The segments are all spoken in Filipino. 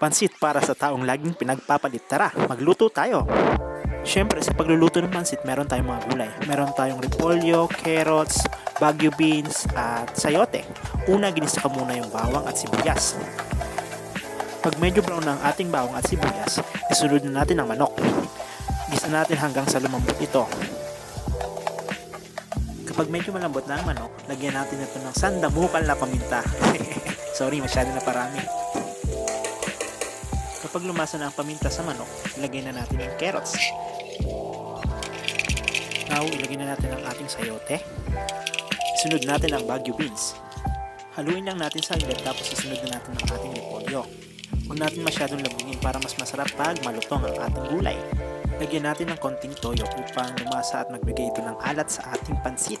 Pansit para sa taong laging pinagpapalit. Tara, magluto tayo. Siyempre, sa pagluluto ng pansit, meron tayong mga gulay. Meron tayong repolyo, carrots, bagu beans, at sayote. Una, ginisa ko muna yung bawang at sibuyas. Pag medyo brown na ang ating bawang at sibuyas, isunod na natin ang manok. Gisa natin hanggang sa lumambot ito. Kapag medyo malambot na ang manok, lagyan natin ito ng sandamukal na paminta. Sorry, masyado na parami. Kapag lumasa na ang paminta sa manok, ilagay na natin yung carrots. Now, ilagay na natin ang ating sayote. Isunod natin ang bagu beans. Haluin lang natin sa saglit tapos isunod na natin ang ating repolyo. Huwag natin masyadong lambingin para mas masarap pag malutong ang ating gulay. Lagyan natin ng konting toyo upang lumasa at magbigay ito ng alat sa ating pansit.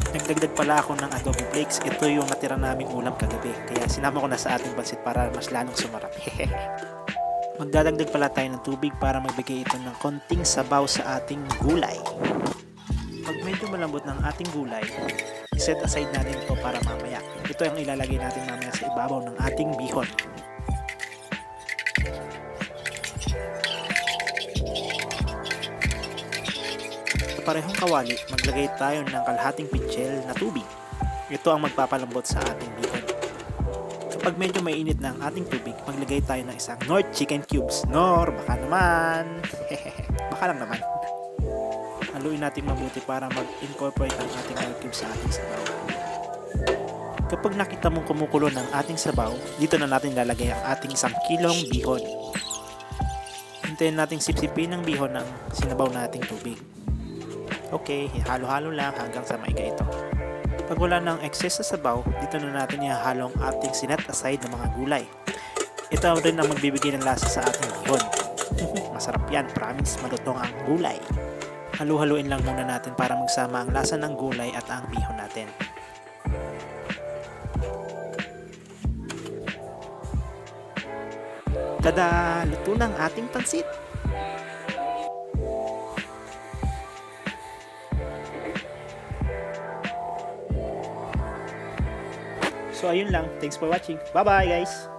Nagdagdag pala ako ng adobe flakes. Ito yung natira naming ulam kagabi. Kaya sinama ko na sa ating pansit para mas lalong sumarap. Magdadagdag pala tayo ng tubig para magbigay ito ng konting sabaw sa ating gulay. Pag medyo malambot ng ating gulay, set aside natin ito para mamaya. Ito ang ilalagay natin mamaya sa ibabaw ng ating bihon. Sa parehong kawali, maglagay tayo ng kalahating pitsil na tubig. Ito ang magpapalambot sa ating bihon. Kapag medyo mainit na ang ating tubig, maglagay tayo ng isang Knorr chicken cubes. Knorr, baka naman. Baka lang naman. Haluin natin mabuti para mag-incorporate ang ating Knorr cubes sa ating sabaw. Kapag nakita mong kumukulo ng ating sabaw, dito na natin lalagay ang ating 1 kilong bihon. Hintayin nating sipsipin ng bihon ng sinabaw nating tubig. Okay, halo-halo lang hanggang sa maiga ito. Pag wala ng excess sa sabaw, dito na natin ihahalo ang ating sinet aside ng mga gulay. Ito rin ang magbibigay ng lasa sa ating bihon. Masarap yan, promise, malutong ang gulay. Halu-haluin lang muna natin para magsama ang lasa ng gulay at ang bihon natin. Tada! Luto na ang ating pansit! So ayun lang. Thanks for watching. Bye bye guys!